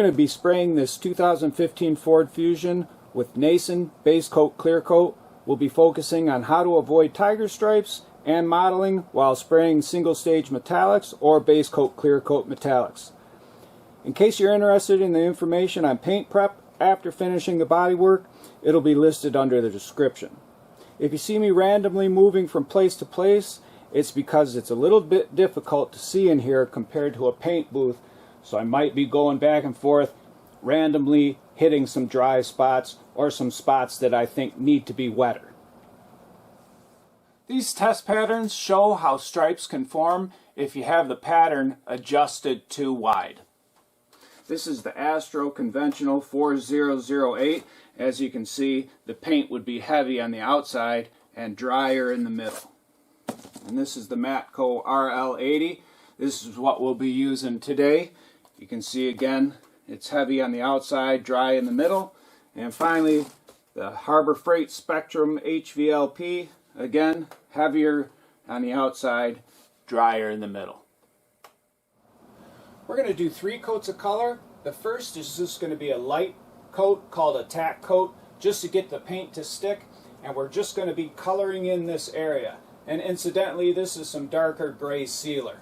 going to be spraying this 2015 Ford Fusion with Nason Base Coat Clear Coat. We'll be focusing on how to avoid tiger stripes and mottling while spraying single stage metallics or base coat clear coat metallics. In case you're interested in the information on paint prep after finishing the bodywork, it'll be listed under the description. If you see me randomly moving from place to place, it's because it's a little bit difficult to see in here compared to a paint booth, so I might be going back and forth randomly hitting some dry spots or some spots that I think need to be wetter. These test patterns show how stripes can form if you have the pattern adjusted too wide. This is the Astro Conventional 4008. As you can see, the paint would be heavy on the outside and drier in the middle. And this is the Matco RL80. This is what we'll be using today. You can see again, it's heavy on the outside, dry in the middle. And finally, the Harbor Freight Spectrum HVLP, again, heavier on the outside, drier in the middle. We're going to do 3 coats of color. The first is just going to be a light coat called a tack coat, just to get the paint to stick, and we're just going to be coloring in this area. And incidentally, this is some darker gray sealer.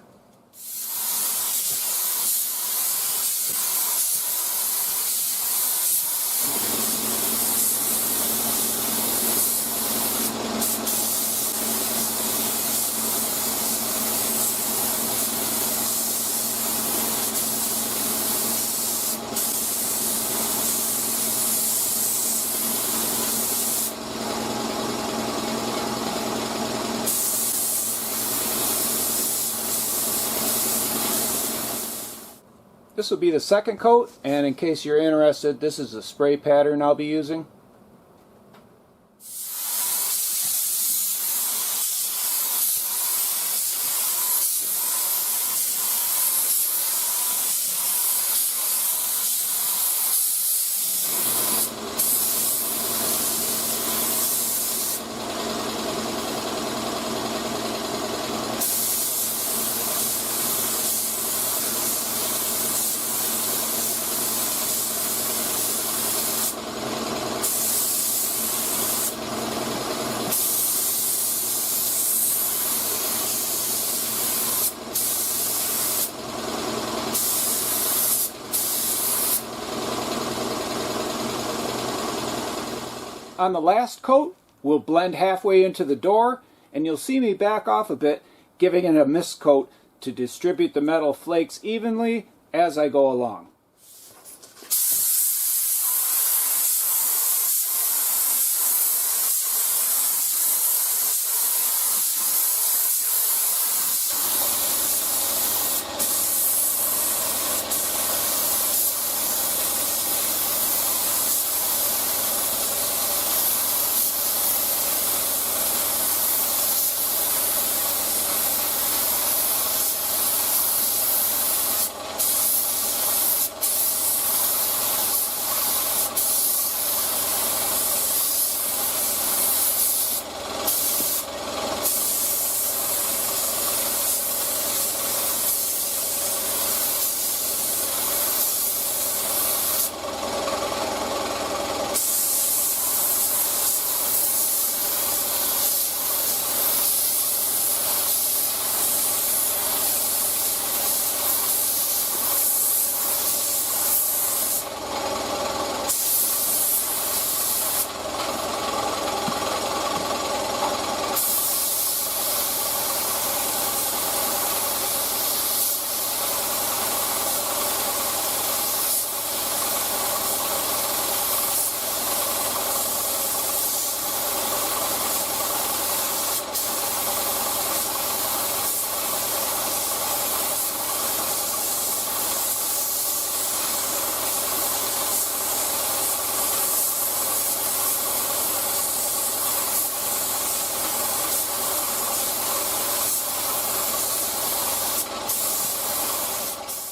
This will be the second coat, and in case you're interested, this is the spray pattern I'll be using. On the last coat, we'll blend halfway into the door, and you'll see me back off a bit, giving it a mist coat to distribute the metal flakes evenly as I go along.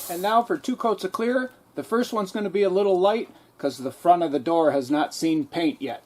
And now for 2 coats of clear. The first one's going to be a little light because the front of the door has not seen paint yet.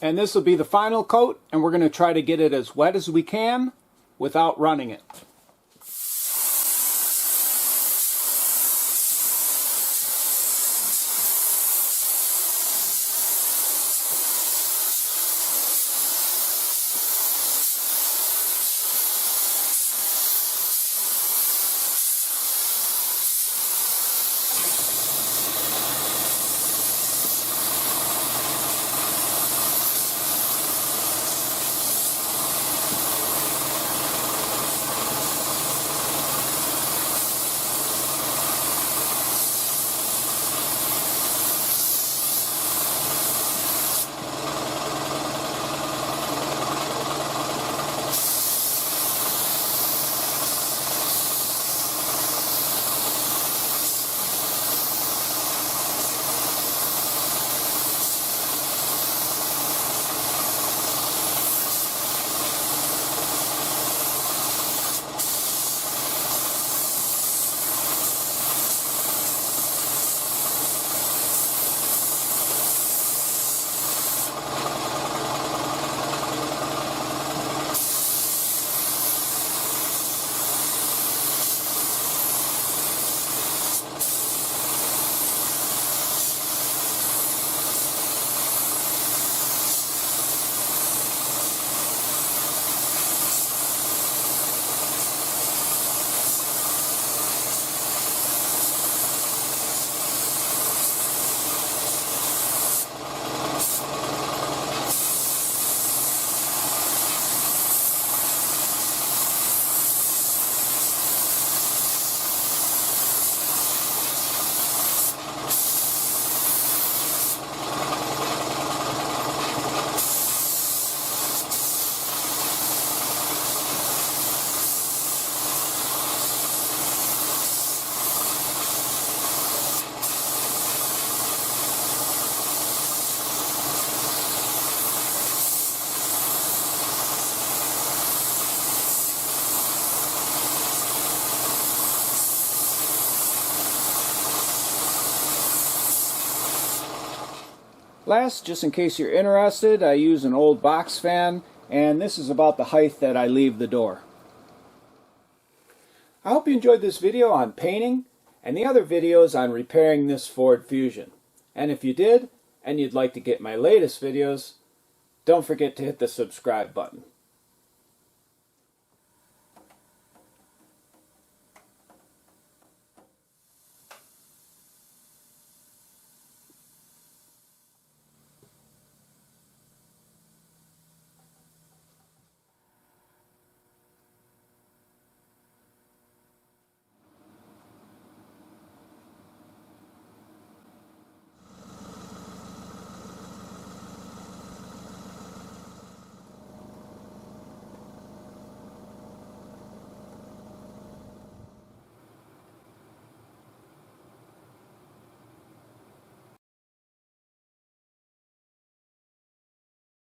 And this will be the final coat, and we're going to try to get it as wet as we can without running it. Last, just in case you're interested, I use an old box fan, and this is about the height that I leave the door. I hope you enjoyed this video on painting and the other videos on repairing this Ford Fusion. And if you did, and you'd like to get my latest videos, don't forget to hit the subscribe button.